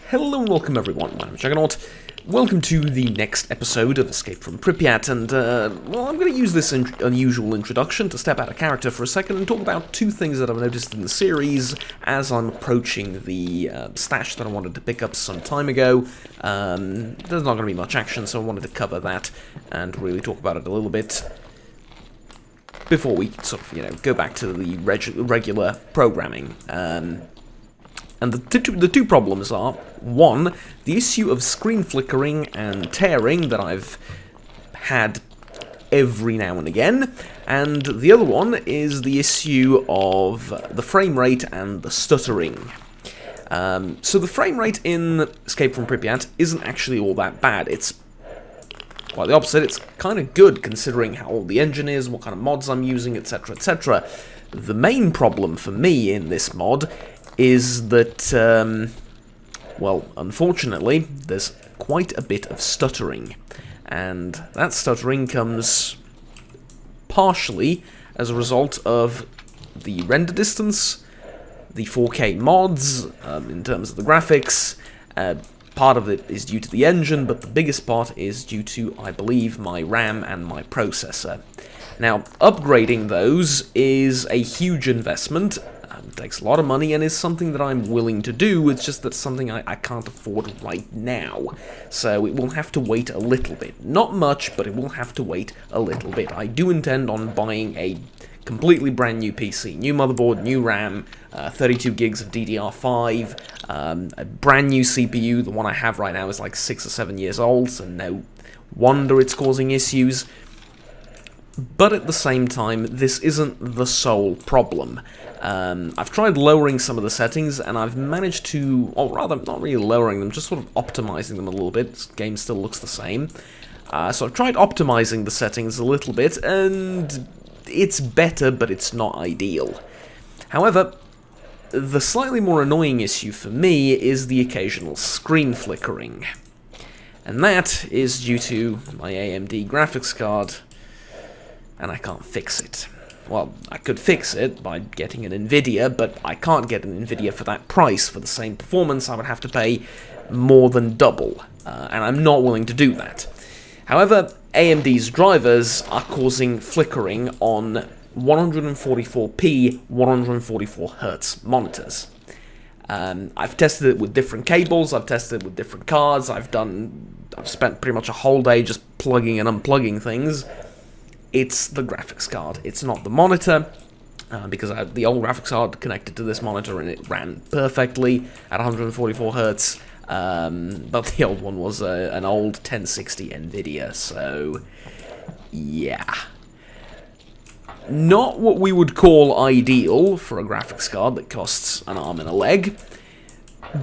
Hello and welcome everyone, my name is Juggernaut. Welcome to the next episode of Escape from Pripyat, and, well, I'm going to use this unusual introduction to step out of character for a second and talk about two things that I've noticed in the series as I'm approaching the stash that I wanted to pick up some time ago. There's not going to be much action, so I wanted to cover that and really talk about it a little bit before we sort of, go back to the regular programming. And the two problems are, one, the issue of screen flickering and tearing that I've had every now and again, and the other one is the issue of the frame rate and the stuttering. So the frame rate in Escape from Pripyat isn't actually all that bad. It's quite the opposite. It's kind of good considering how old the engine is, what kind of mods I'm using, etc, etc. The main problem for me in this mod is that, well, unfortunately, there's quite a bit of stuttering, and that stuttering comes partially as a result of the render distance, the 4K mods, in terms of the graphics. Part of it is due to the engine, but the biggest part is due to, I believe, my RAM and my processor. Now, upgrading those is a huge investment. It takes a lot of money and is something that I'm willing to do. It's just that something I can't afford right now. So it will have to wait a little bit. Not much, but it will have to wait a little bit. I do intend on buying a completely brand new PC. New motherboard, new RAM, 32 gigs of DDR5, a brand new CPU. The one I have right now is like 6 or 7 years old, so no wonder it's causing issues. But at the same time, this isn't the sole problem. I've tried lowering some of the settings, and I've managed to, or rather, not really lowering them, just sort of optimizing them a little bit. This game still looks the same. So I've tried optimizing the settings a little bit, and it's better, but it's not ideal. However, the slightly more annoying issue for me is the occasional screen flickering. And that is due to my AMD graphics card, and I can't fix it. Well, I could fix it by getting an NVIDIA, but I can't get an NVIDIA for that price. For the same performance, I would have to pay more than double, and I'm not willing to do that. However, AMD's drivers are causing flickering on 144p, 144Hz monitors. I've tested it with different cables, I've tested it with different cards, I've spent pretty much a whole day just plugging and unplugging things. It's the graphics card, it's not the monitor, because I had the old graphics card connected to this monitor and it ran perfectly at 144Hz, but the old one was an old 1060 NVIDIA, so yeah. Not what we would call ideal for a graphics card that costs an arm and a leg,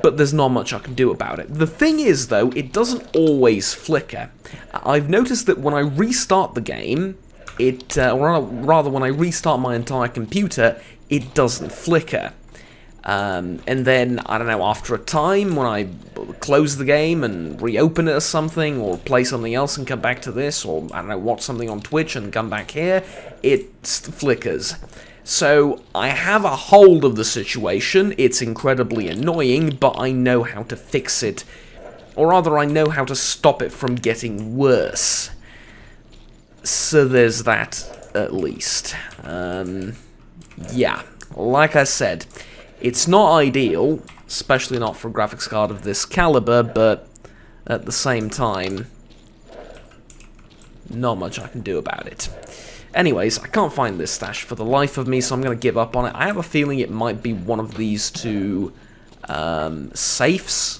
but there's not much I can do about it. The thing is, though, it doesn't always flicker. I've noticed that when I restart the game, or rather when I restart my entire computer, it doesn't flicker. And then, I don't know, after a time, when I close the game and reopen it or something, or play something else and come back to this, or, I don't know, watch something on Twitch and come back here, it flickers. So, I have a hold of the situation, it's incredibly annoying, but I know how to fix it. Or rather, I know how to stop it from getting worse. So there's that, at least. Yeah, like I said, it's not ideal, especially not for a graphics card of this caliber, but at the same time, not much I can do about it. Anyways, I can't find this stash for the life of me, so I'm going to give up on it. I have a feeling it might be one of these two safes,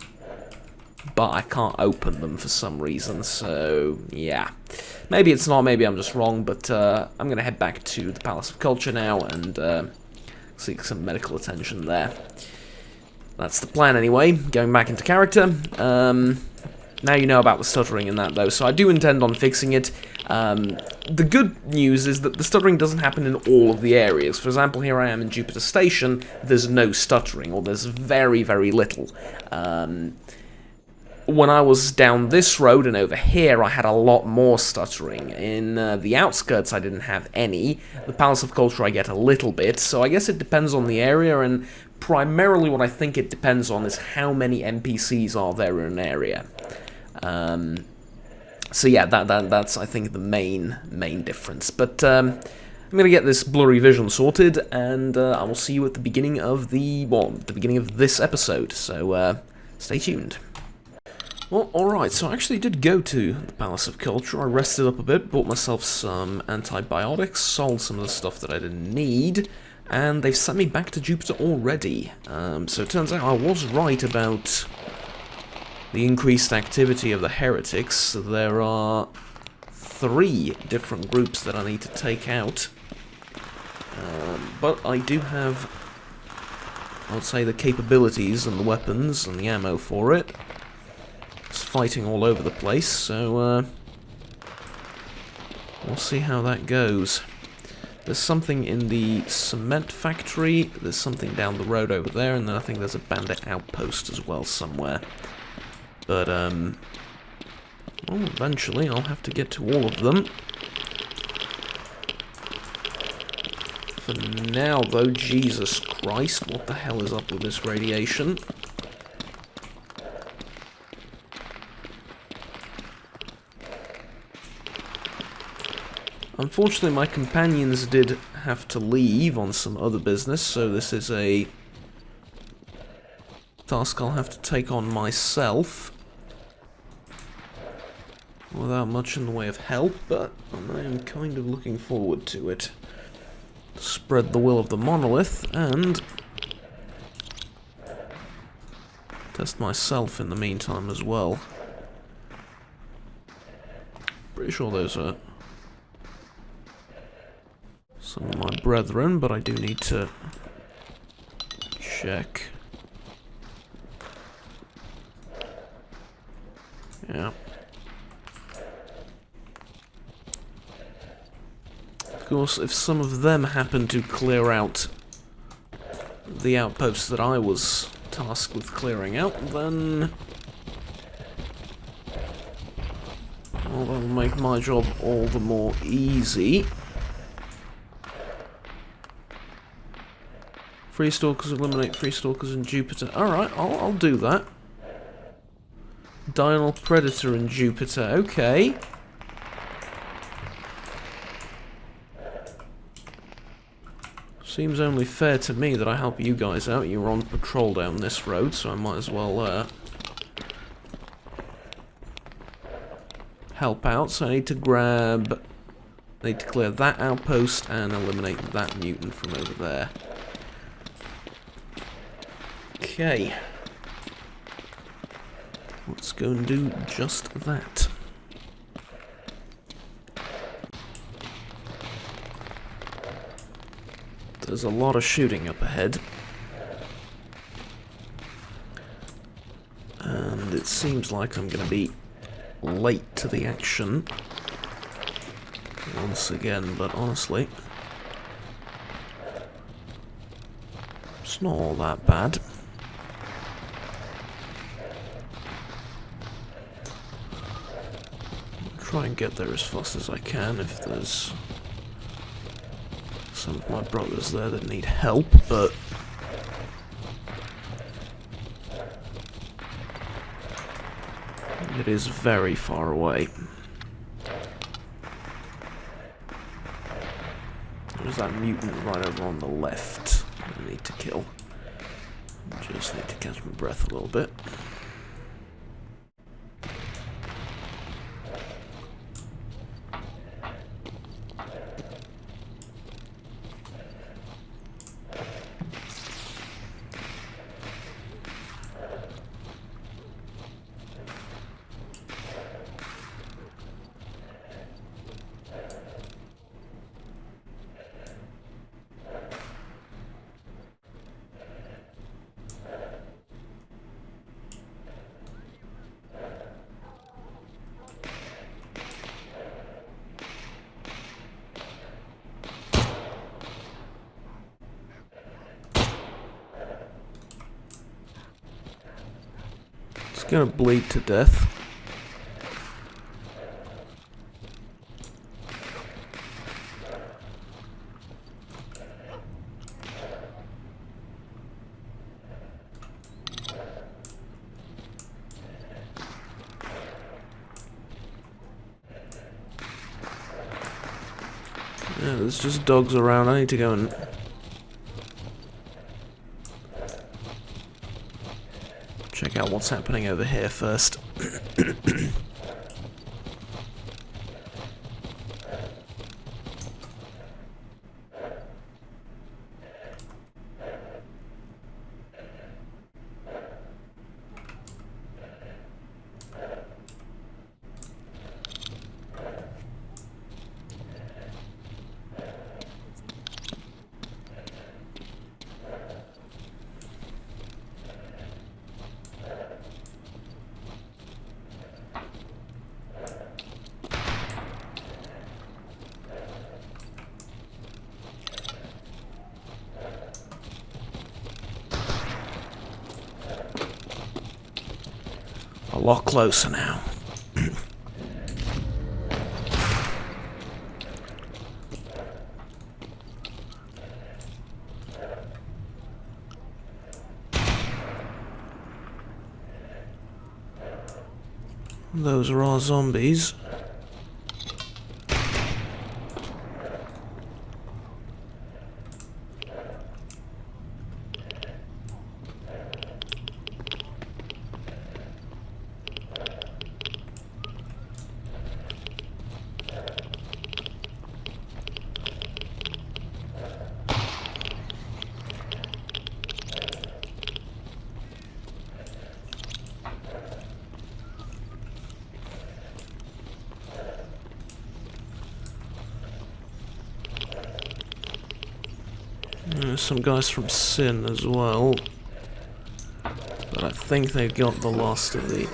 but I can't open them for some reason, so yeah. Maybe it's not, maybe I'm just wrong, but I'm going to head back to the Palace of Culture now and seek some medical attention there. That's the plan anyway, going back into character. Now you know about the stuttering and that, though, so I do intend on fixing it. The good news is that the stuttering doesn't happen in all of the areas. For example, here I am in Jupiter Station, there's no stuttering, or there's very, very little. When I was down this road and over here, I had a lot more stuttering. In the outskirts, I didn't have any. The Palace of Culture, I get a little bit, so I guess it depends on the area, and primarily what I think it depends on is how many NPCs are there in an area. So yeah, that's I think the main difference. But I'm gonna get this blurry vision sorted, and I will see you at the beginning of the beginning of this episode. So stay tuned. Well, alright, so I actually did go to the Palace of Culture. I rested up a bit, bought myself some antibiotics, sold some of the stuff that I didn't need, and they've sent me back to Jupiter already. So it turns out I was right about the increased activity of the heretics. There are 3 different groups that I need to take out. But I do have, I would say, the capabilities and the weapons and the ammo for it. It's fighting all over the place, so we'll see how that goes. There's something in the cement factory, there's something down the road over there, and then I think there's a bandit outpost as well somewhere. But, well, eventually I'll have to get to all of them. For now, though, Jesus Christ, what the hell is up with this radiation? Unfortunately, my companions did have to leave on some other business, so this is a task I'll have to take on myself. Without much in the way of help, but I am kind of looking forward to it. Spread the will of the monolith, and test myself in the meantime as well. Pretty sure those are some of my brethren, but I do need to check. Yeah. Of course, if some of them happen to clear out the outposts that I was tasked with clearing out, then well, that'll make my job all the more easy. Free Stalkers, eliminate Free Stalkers in Jupiter. Alright, I'll do that. Diurnal Predator in Jupiter, okay. Seems only fair to me that I help you guys out. You're on patrol down this road, so I might as well help out. So I need to clear that outpost and eliminate that mutant from over there. Okay. Let's go and do just that. There's a lot of shooting up ahead. And it seems like I'm going to be late to the action once again, but honestly, it's not all that bad. Try and get there as fast as I can if there's some of my brothers there that need help, but it is very far away. There's that mutant right over on the left I need to kill. Just need to catch my breath a little bit. It's gonna bleed to death. Yeah, there's just dogs around. I need to go and... check out what's happening over here first. A lot closer now. Those are our zombies. There's some guys from Sin as well, but I think they've got the last of the...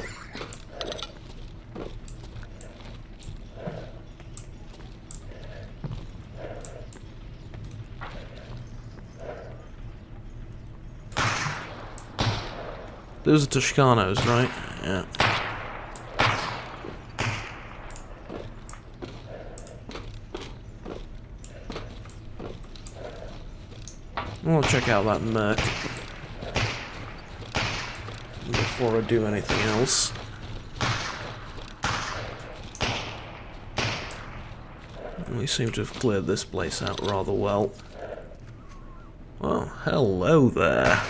Those are Toscanos, right? Yeah. I'll check out that merc before I do anything else. We seem to have cleared this place out rather well. Oh, hello there.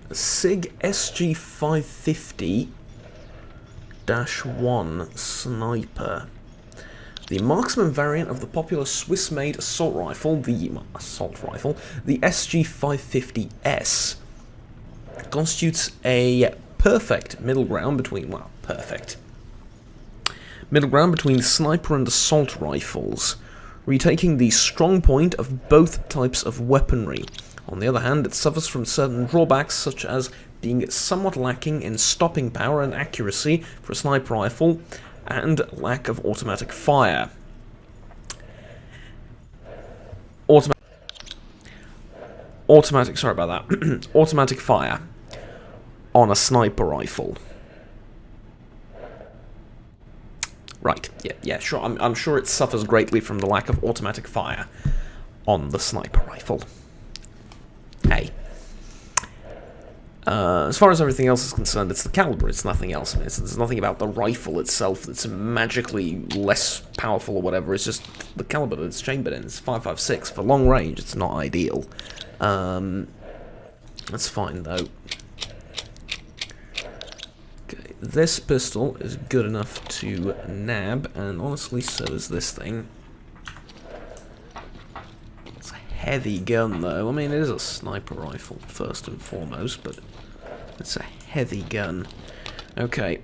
A SIG SG550-1 sniper. The marksman variant of the popular Swiss-made assault rifle, the SG550S, constitutes a perfect middle ground between, sniper and assault rifles, retaking the strong point of both types of weaponry. On the other hand, it suffers from certain drawbacks, such as being somewhat lacking in stopping power and accuracy for a sniper rifle, and lack of automatic fire. Automatic fire on a sniper rifle. Right, yeah, sure. I'm sure it suffers greatly from the lack of automatic fire on the sniper rifle. Hey. As far as everything else is concerned, it's the caliber, it's nothing else. I mean, there's nothing about the rifle itself that's magically less powerful or whatever, it's just the caliber that it's chambered in. It's 5.56. For long range, it's not ideal. That's fine, though. Okay, this pistol is good enough to nab, and honestly, so is this thing. It's a heavy gun, though. I mean, it is a sniper rifle, first and foremost, but it's a heavy gun. Okay.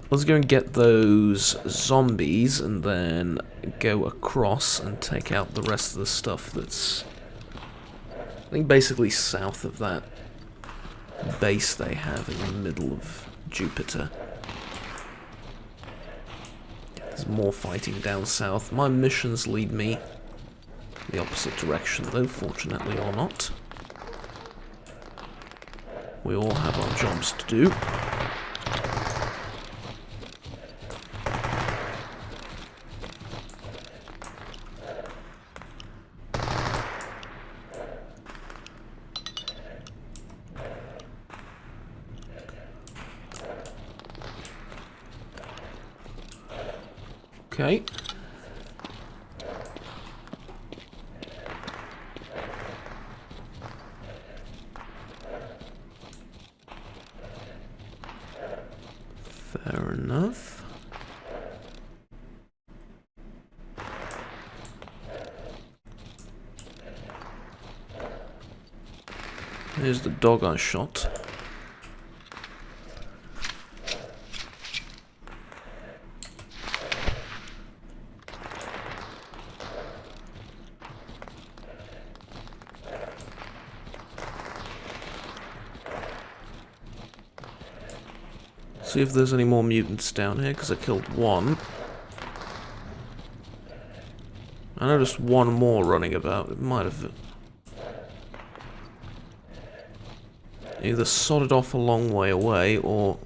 Let's go and get those zombies and then go across and take out the rest of the stuff that's, I think, basically south of that base they have in the middle of Jupiter. There's more fighting down south. My missions lead me the opposite direction, though, fortunately or not. We all have our jobs to do. Okay. Fair enough. Here's the dog I shot. See if there's any more mutants down here, because I killed one. I noticed one more running about. It might have either sodded off a long way away, or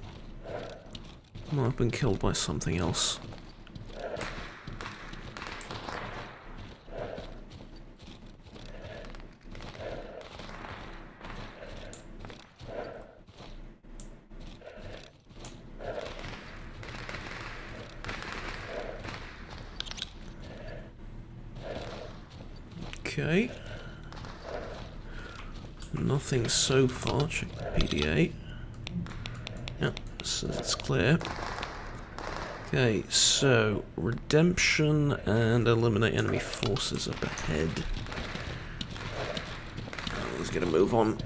might have been killed by something else. Okay. Nothing so far. Check the PDA. Yep, says it's clear. Okay, so redemption and eliminate enemy forces up ahead. Let's get a move on.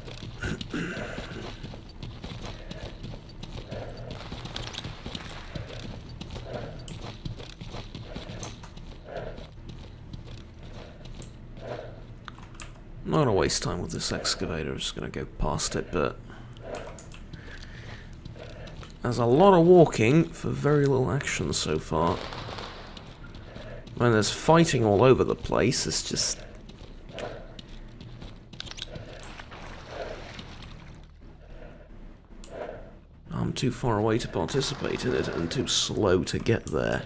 I'm not gonna waste time with this excavator, I'm just gonna go past it, but there's a lot of walking for very little action so far. When there's fighting all over the place, it's just... I'm too far away to participate in it and too slow to get there.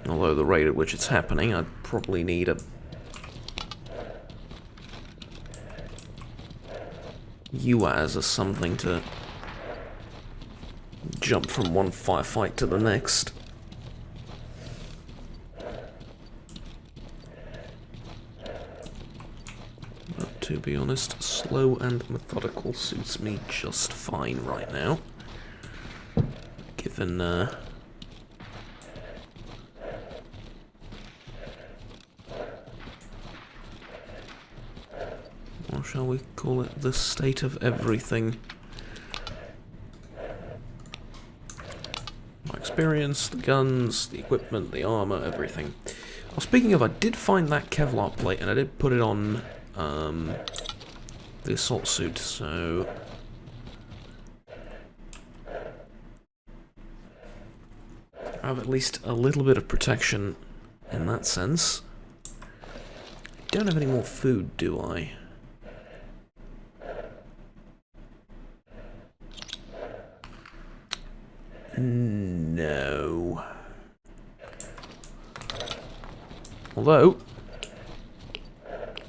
Although the rate at which it's happening, I'd probably need a UAS or something to jump from one firefight to the next. But to be honest, slow and methodical suits me just fine right now. Given or shall we call it the state of everything? My experience, the guns, the equipment, the armor, everything. Well, speaking of, I did find that Kevlar plate and I did put it on the assault suit, so I have at least a little bit of protection in that sense. I don't have any more food, do I? No. Although,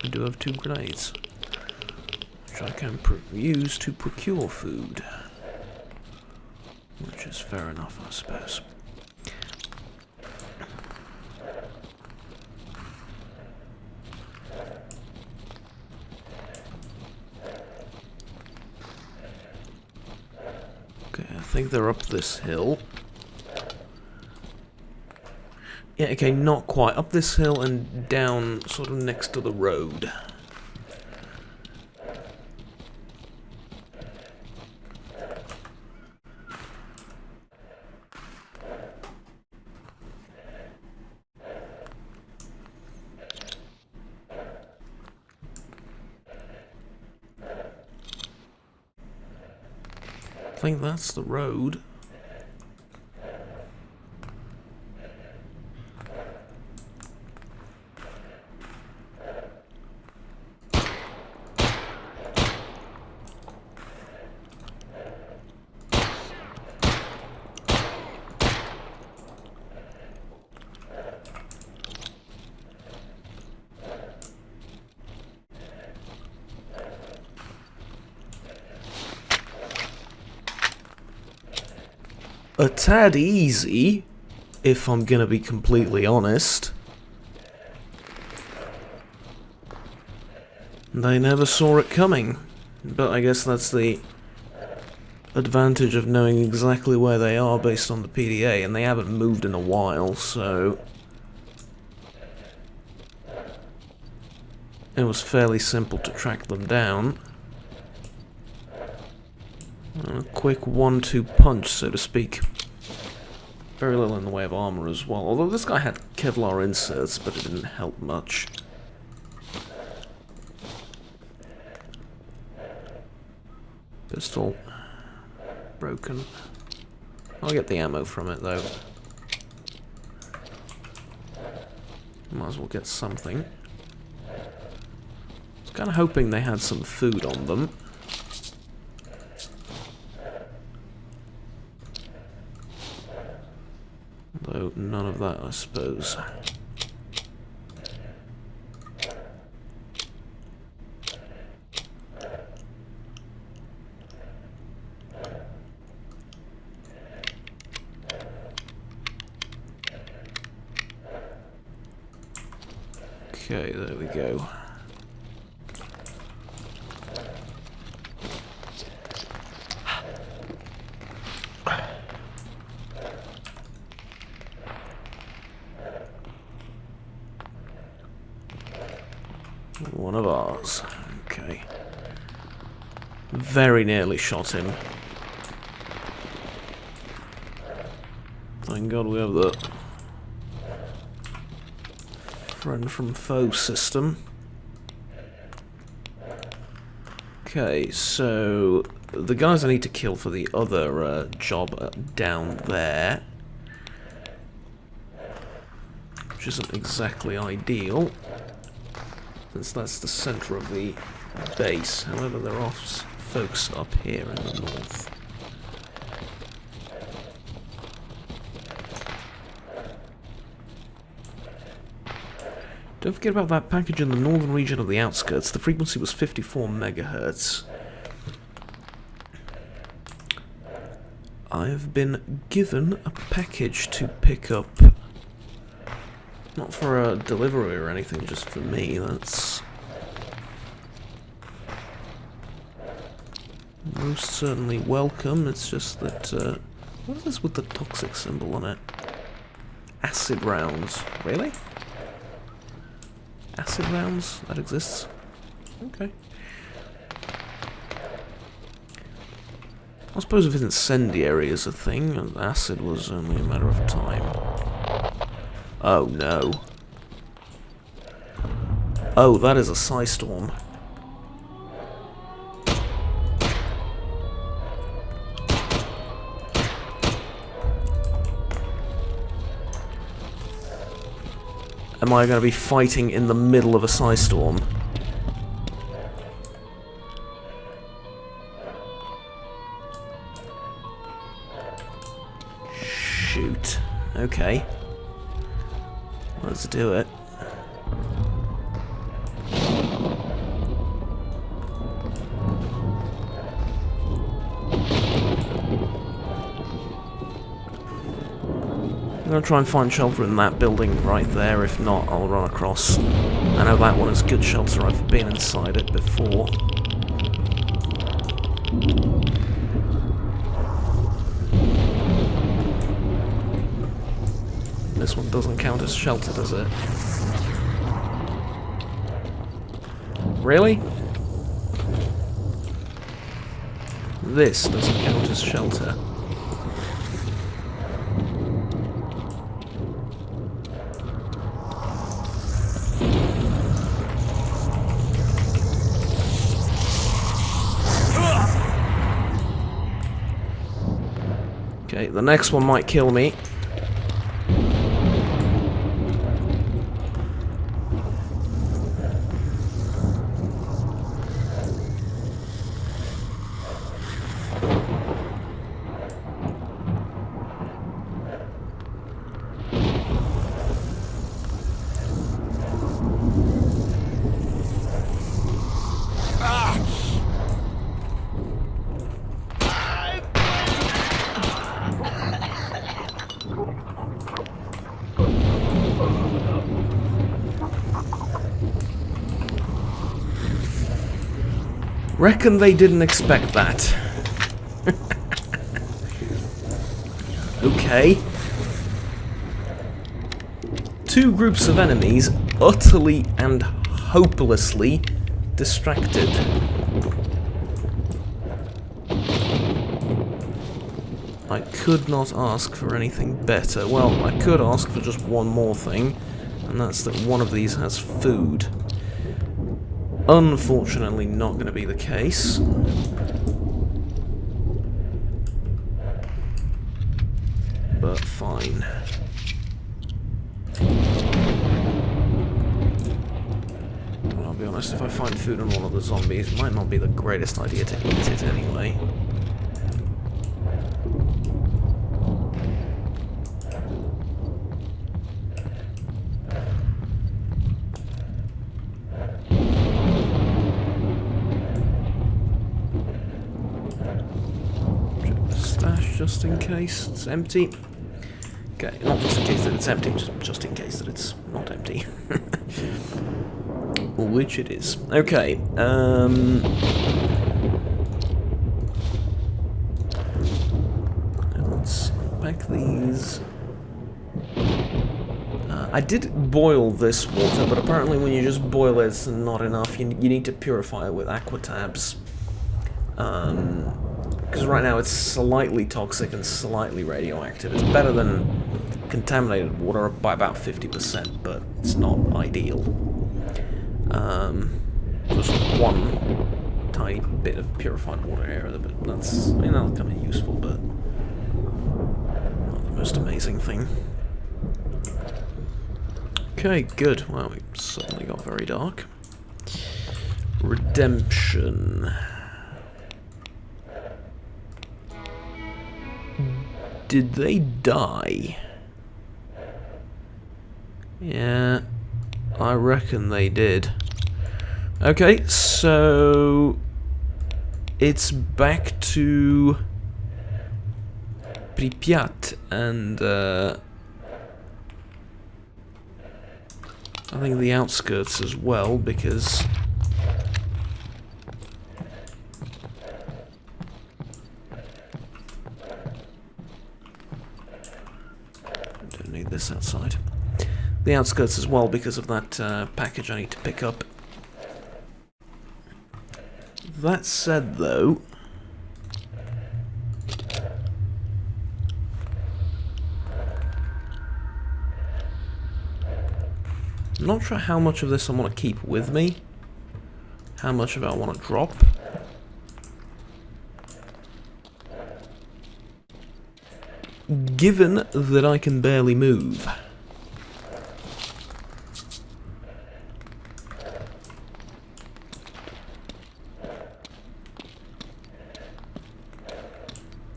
I do have 2 grenades, which I can use to procure food. Which is fair enough, I suppose. Okay, I think they're up this hill. Yeah, okay, not quite. Up this hill and down sort of next to the road. I think that's the road. a tad easy, if I'm gonna be completely honest. They never saw it coming, but I guess that's the advantage of knowing exactly where they are based on the PDA, and they haven't moved in a while, so it was fairly simple to track them down. A quick 1-2 punch, so to speak. Very little in the way of armor as well, although this guy had Kevlar inserts, but it didn't help much. Pistol. Broken. I'll get the ammo from it, though. Might as well get something. I was kind of hoping they had some food on them. Though none of that, I suppose. Okay, there we go. One of ours. Okay. Very nearly shot him. Thank God we have the friend from foe system. Okay, so the guys I need to kill for the other job down there, which isn't exactly ideal, since that's the center of the base. However, there are folks up here in the north. Don't forget about that package in the northern region of the outskirts. The frequency was 54 megahertz. I've been given a package to pick up. Not for a delivery or anything, just for me. That's most certainly welcome. It's just that, what is this with the toxic symbol on it? Acid rounds. Really? Acid rounds? That exists? Okay. I suppose if incendiary is a thing, and acid was only a matter of time. Oh no. Oh, that is a Psystorm. Am I going to be fighting in the middle of a Psystorm? Shoot. Okay. Let's do it. I'm going to try and find shelter in that building right there. If not, I'll run across. I know that one is good shelter. I've been inside it before. This one doesn't count as shelter, does it? Really? This doesn't count as shelter. Okay, the next one might kill me. Reckon they didn't expect that. Okay. Two groups of enemies utterly and hopelessly distracted. I could not ask for anything better. Well, I could ask for just one more thing, and that's that one of these has food. Unfortunately, not going to be the case. But fine. Well, I'll be honest, if I find food in one of the zombies, it might not be the greatest idea to eat it anyway. Just in case it's empty. Okay, not just in case that it's empty, just in case that it's not empty. Which it is. Okay, let's pack these. I did boil this water, but apparently when you just boil it, it's not enough. You need to purify it with aqua tabs. Because right now it's slightly toxic and slightly radioactive. It's better than contaminated water by about 50%, but it's not ideal. Just one tiny bit of purified water here, but that's, I mean, that'll come in useful, but not the most amazing thing. Okay, good. Well, we suddenly got very dark. Redemption. Did they die? Yeah, I reckon they did. Okay, so it's back to Pripyat, and I think the outskirts as well, because this outside. The outskirts as well, because of that package I need to pick up. That said, though, I'm not sure how much of this I want to keep with me, how much of it I want to drop. Given that I can barely move.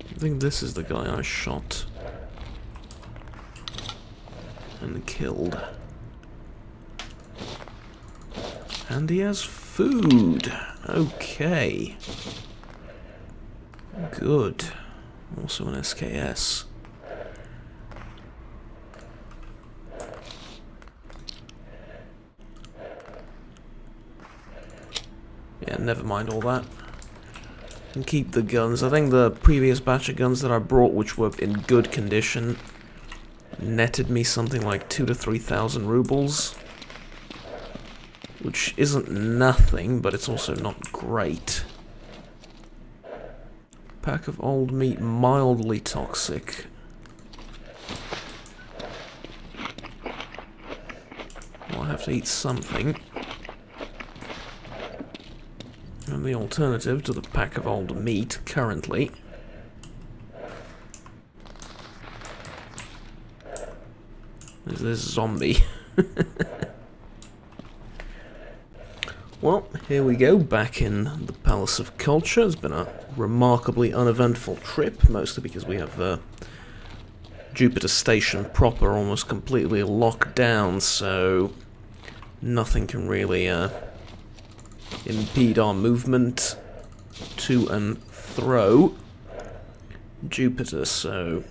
I think this is the guy I shot and killed. And he has food. Okay. Good. Also an SKS. Yeah, never mind all that. And keep the guns. I think the previous batch of guns that I brought, which were in good condition, netted me something like 2,000 to 3,000 rubles. Which isn't nothing, but it's also not great. Pack of old meat, mildly toxic. Well, I have to eat something. And the alternative to the pack of old meat, currently, is this zombie. Well, here we go, back in the Palace of Culture. It's been a remarkably uneventful trip, mostly because we have Jupiter Station proper almost completely locked down, so nothing can really impede our movement to and fro Jupiter, so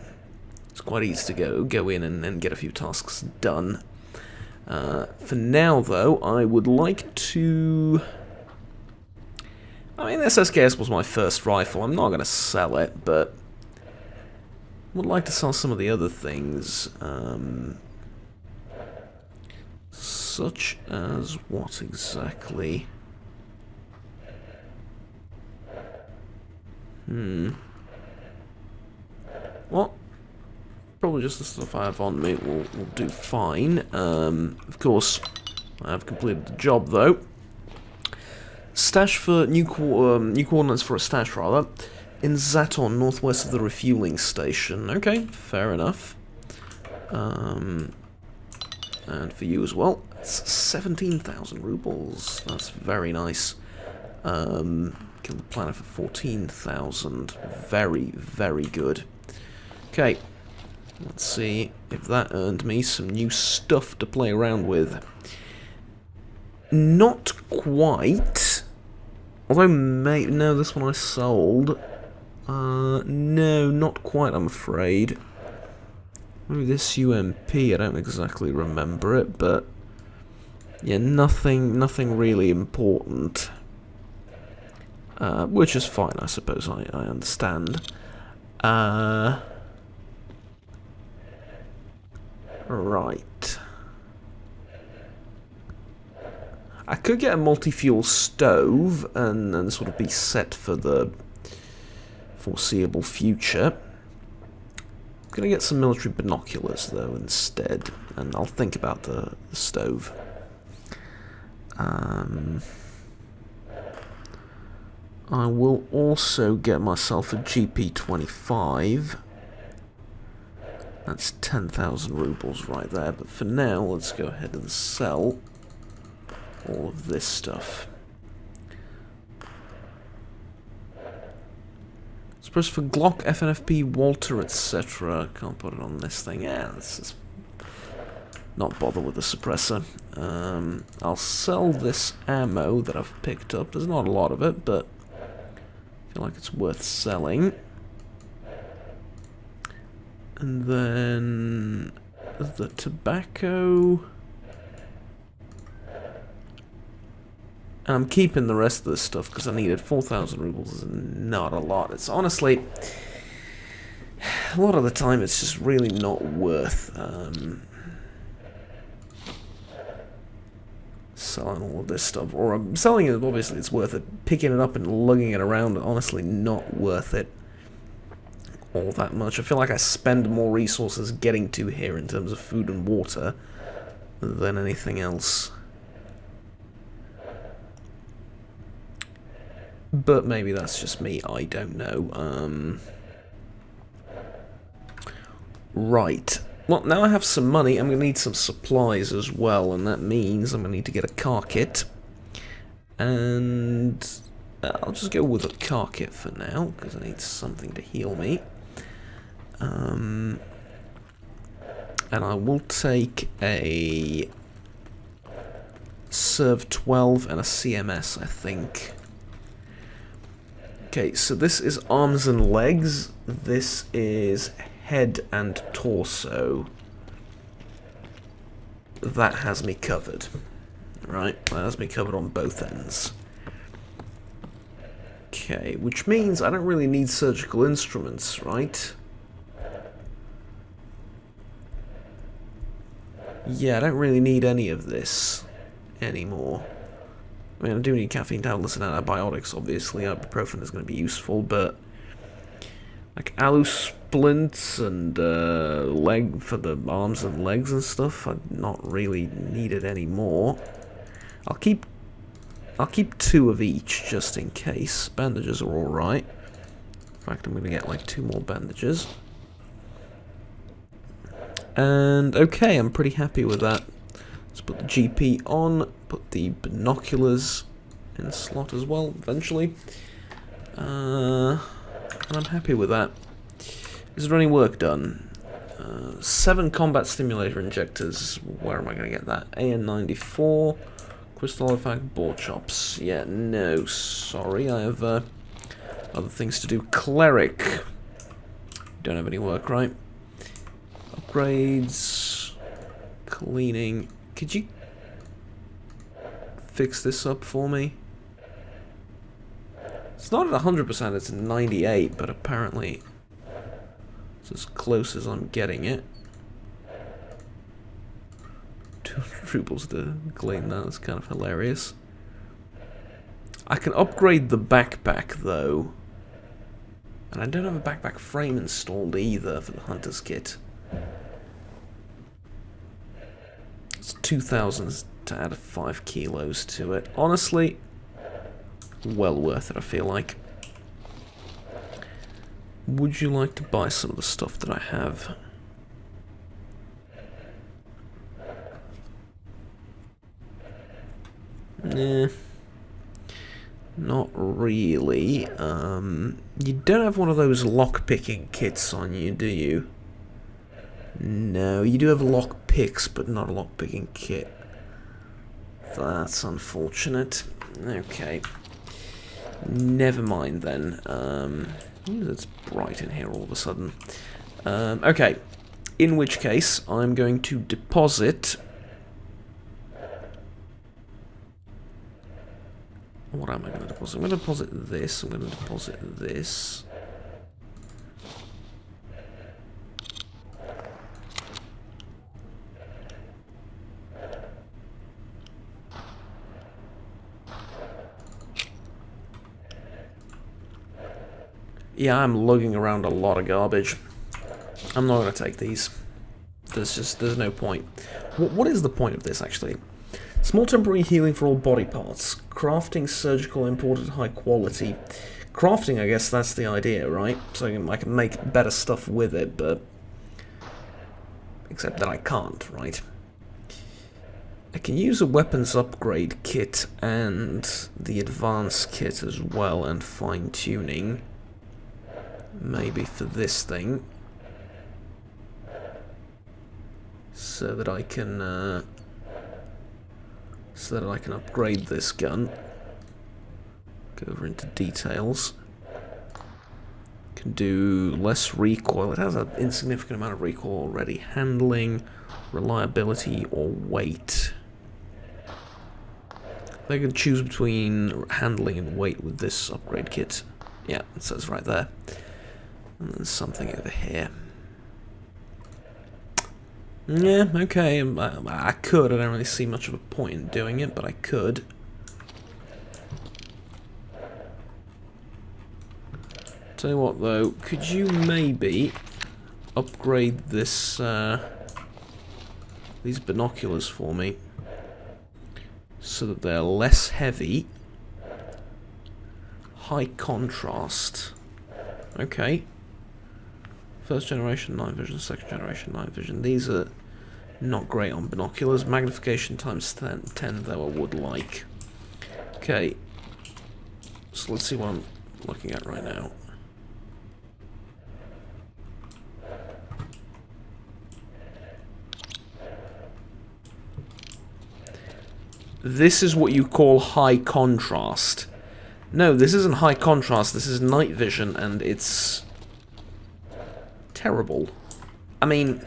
it's quite easy to go in and get a few tasks done. For now, though, I would like to I mean, this SKS was my first rifle. I'm not going to sell it, but I would like to sell some of the other things. Such as what exactly? Well, probably just the stuff I have on me will do fine. Of course, I have completed the job, though. Stash for new coordinates for a stash, rather. In Zaton, northwest of the refueling station. Okay, fair enough. And for you as well. It's 17,000 rubles. That's very nice. Kill the planet for 14,000. Very, very good. Okay. Let's see if that earned me some new stuff to play around with. Not quite. Although, no, this one I sold. No, not quite, I'm afraid. Maybe this UMP, I don't exactly remember it, but yeah, nothing really important. Which is fine, I suppose, I understand. Right. I could get a multi-fuel stove and sort of be set for the foreseeable future. I'm going to get some military binoculars, though, instead, and I'll think about the stove. I will also get myself a GP25. That's 10,000 rubles right there, but for now, let's go ahead and sell all of this stuff. Suppose for Glock, FNFP, Walter, etc. Can't put it on this thing. Yeah, let's just not bother with the suppressor. I'll sell this ammo that I've picked up. There's not a lot of it, but I feel like it's worth selling. And then the tobacco. And I'm keeping the rest of this stuff because I needed 4,000 rubles. Is not a lot. It's honestly, a lot of the time it's just really not worth selling all of this stuff. Or I'm selling it, obviously it's worth it. Picking it up and lugging it around, honestly not worth it all that much. I feel like I spend more resources getting to here in terms of food and water than anything else. But maybe that's just me, I don't know. Right. Well, now I have some money, I'm going to need some supplies as well, and that means I'm going to need to get a car kit. And I'll just go with a car kit for now, because I need something to heal me. And I will take a Serv 12 and a CMS, I think. Okay, so this is arms and legs, this is head and torso. That has me covered. Right, that has me covered on both ends. Okay, which means I don't really need surgical instruments, right? Yeah, I don't really need any of this anymore. I mean, I do need caffeine tablets and antibiotics, obviously. Ibuprofen is going to be useful, but like alu splints and leg for the arms and legs and stuff, I'm not really needed anymore. I'll keep 2 of each just in case. Bandages are all right. In fact, I'm going to get like 2 more bandages. And okay, I'm pretty happy with that. Let's put the GP on, put the binoculars in the slot as well, eventually. And I'm happy with that. Is there any work done? 7 combat stimulator injectors. Where am I going to get that? AN94, crystal artifact, boar chops. Yeah, no, sorry, I have other things to do. Cleric. Don't have any work, right? Upgrades. Cleaning. Could you fix this up for me? It's not at 100%, it's 98, but apparently it's as close as I'm getting it. 200 rubles to claim that, that's kind of hilarious. I can upgrade the backpack though. And I don't have a backpack frame installed either for the Hunter's Kit. It's 2,000 to add 5 kilos to it. Honestly, well worth it, I feel like. Would you like to buy some of the stuff that I have? Nah. Not really. You don't have one of those lock-picking kits on you, do you? No, you do have lock picks, but not a lock-picking kit. That's unfortunate. Okay. Never mind then. It's bright in here all of a sudden. Okay. In which case, I'm going to deposit... What am I going to deposit? I'm going to deposit this. I'm going to deposit this. Yeah, I'm lugging around a lot of garbage. I'm not going to take these. There's no point. What is the point of this, actually? Small temporary healing for all body parts. Crafting surgical imported high quality. Crafting, I guess that's the idea, right? So I can make better stuff with it, but... Except that I can't, right? I can use a weapons upgrade kit and the advanced kit as well, and fine-tuning. Maybe for this thing. So that I can upgrade this gun. Go over into details. Can do less recoil. It has an insignificant amount of recoil already. Handling, reliability, or weight. I can choose between handling and weight with this upgrade kit. Yeah, it says right there. And there's something over here. Yeah, okay, I could. I don't really see much of a point in doing it, but I could. Tell you what, though, could you maybe upgrade this, these binoculars for me, so that they're less heavy, high contrast. Okay. First generation night vision, second generation night vision. These are not great on binoculars. Magnification times 10 though I would like. Okay. So let's see what I'm looking at right now. This is what you call high contrast. No, this isn't high contrast, this is night vision, and it's terrible. I mean,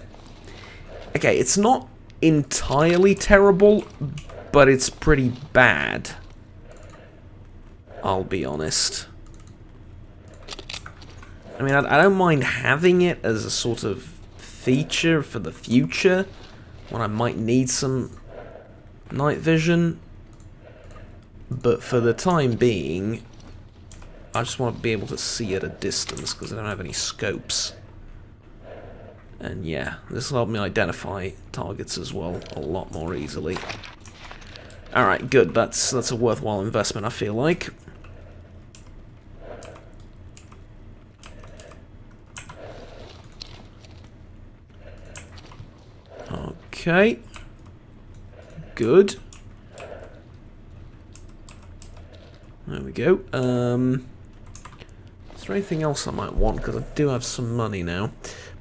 okay, it's not entirely terrible, but it's pretty bad. I'll be honest. I mean, I don't mind having it as a sort of feature for the future, when I might need some night vision, but for the time being, I just want to be able to see at a distance, because I don't have any scopes. And yeah, this will help me identify targets as well a lot more easily. Alright, good. That's a worthwhile investment, I feel like. Okay. Good. There we go. Is there anything else I might want? Because I do have some money now.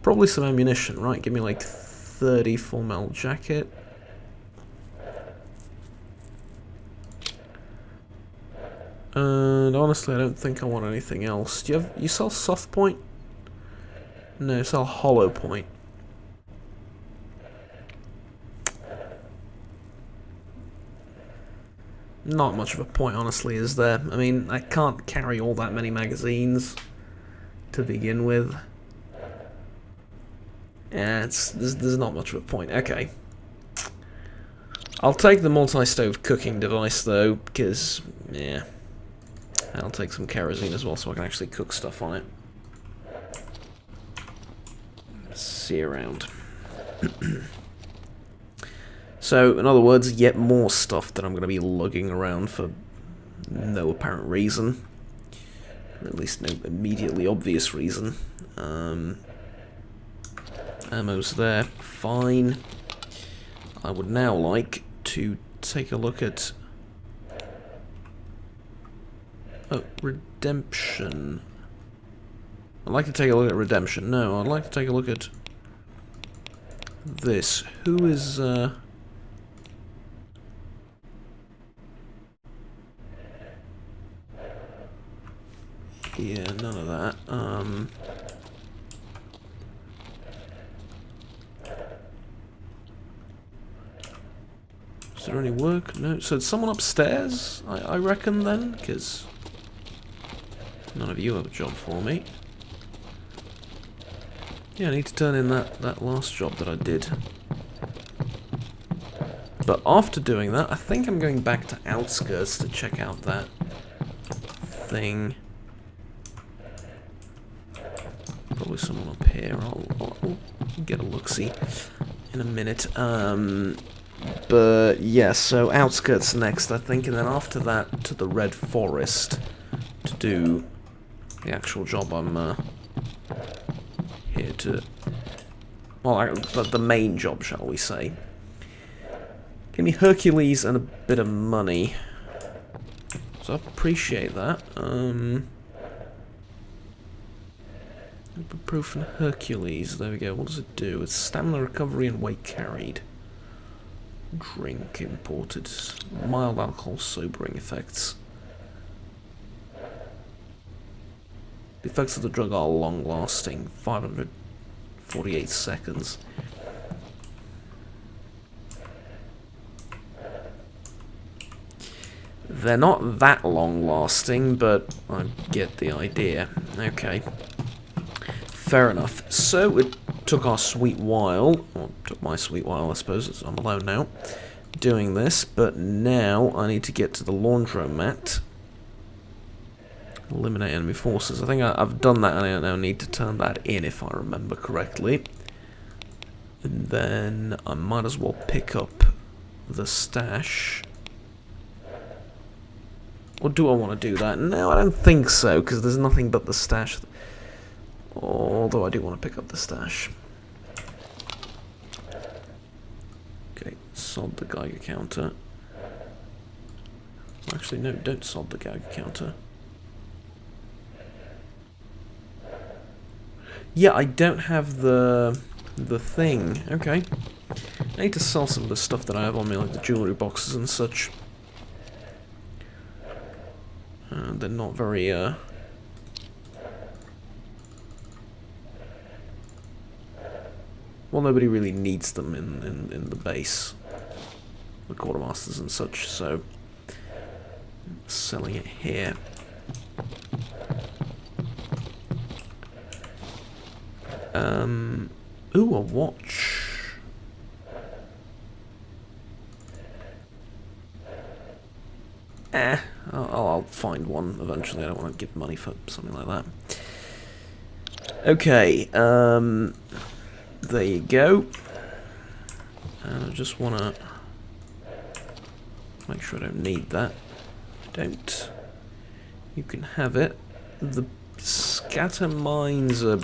Probably some ammunition, right? Give me like 30 full metal jacket. And honestly, I don't think I want anything else. Do you sell soft point? No, you sell hollow point. Not much of a point, honestly, is there? I mean, I can't carry all that many magazines to begin with. Yeah, there's not much of a point. Okay. I'll take the multi-stove cooking device, though, because, yeah. I'll take some kerosene as well, so I can actually cook stuff on it. See around. So, in other words, yet more stuff that I'm going to be lugging around for no apparent reason. At least no immediately obvious reason. Ammo's there. Fine. I would now like to take a look at... Oh, redemption. I'd like to take a look at redemption. No, I'd like to take a look at this. Who is, yeah, none of that. Is there any work? No. So it's someone upstairs, I reckon, then? Because none of you have a job for me. Yeah, I need to turn in that last job that I did. But after doing that, I think I'm going back to Outskirts to check out that thing. Probably someone up here. I'll get a look-see in a minute. But yeah, so Outskirts next, I think, and then after that to the Red Forest to do the actual job I'm here to... Well, the main job, shall we say. Give me Hercules and a bit of money. So I appreciate that. Ibuprofen Hercules, there we go. What does it do? It's stamina recovery and weight carried. Drink imported. Mild alcohol sobering effects. The effects of the drug are long lasting. 548 seconds. They're not that long lasting, but I get the idea. Okay. Fair enough. So it took our sweet while, or took my sweet while, I suppose, as I'm alone now, doing this, but now I need to get to the laundromat. Eliminate enemy forces. I think I've done that, and I now need to turn that in, if I remember correctly. And then I might as well pick up the stash. Or do I want to do that? No, I don't think so, because there's nothing but the stash. Although I do want to pick up the stash. Okay, sod the Geiger counter. Actually, no, don't sod the Geiger counter. Yeah, I don't have the thing. Okay. I need to sell some of the stuff that I have on me, like the jewellery boxes and such. They're not very, well, nobody really needs them in the base. The quartermasters and such, so... selling it here. Ooh, a watch. I'll find one eventually. I don't want to give money for something like that. Okay, there you go. And I just want to make sure I don't need that. I don't. You can have it. The scatter mines are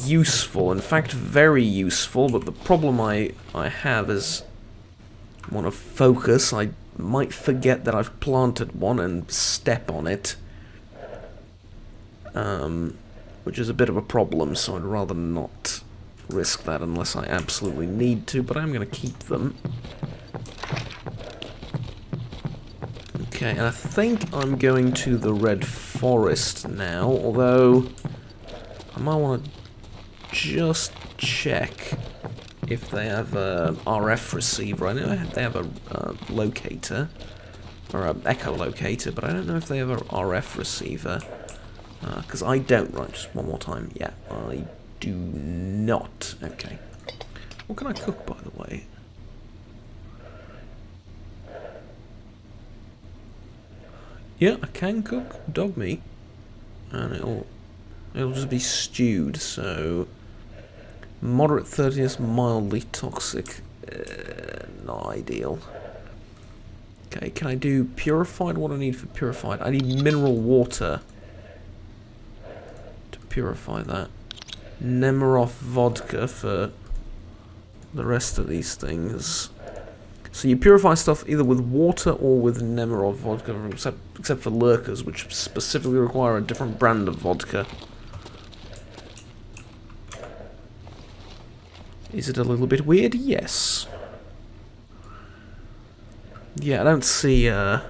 useful, in fact very useful, but the problem I have is I want to focus. I might forget that I've planted one and step on it, which is a bit of a problem, so I'd rather not risk that unless I absolutely need to, but I'm going to keep them. Okay, and I think I'm going to the Red Forest now, although I might want to just check if they have a RF receiver. I know they have a locator. or an echolocator, but I don't know if they have an RF receiver. Because I don't. Right, just one more time. Yeah, I do not. Okay. What can I cook, by the way? Yeah, I can cook dog meat, and it'll just be stewed. So moderate 30th, mildly toxic. Not ideal. Okay, can I do purified? What do I need for purified? I need mineral water to purify that. Nemiroff vodka for the rest of these things. So you purify stuff either with water or with Nemiroff vodka, except for lurkers, which specifically require a different brand of vodka. Is it a little bit weird? Yes. Yeah, I don't see an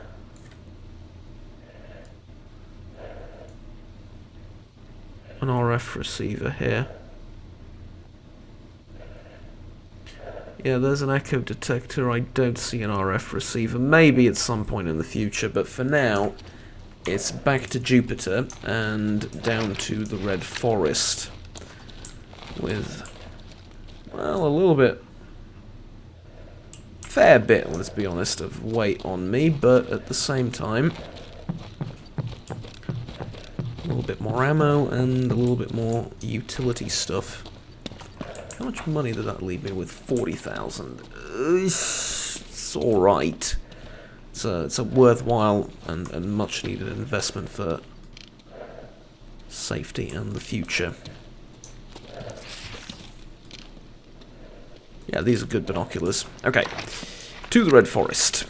RF receiver here. Yeah, there's an echo detector. I don't see an RF receiver. Maybe at some point in the future, but for now, it's back to Jupiter and down to the Red Forest with, well, a little bit, fair bit, let's be honest, of weight on me, but at the same time, a little bit more ammo and a little bit more utility stuff. How much money did that leave me with? 40,000. It's alright. It's a worthwhile and much needed investment for safety and the future. Yeah, these are good binoculars. Okay, to the Red Forest.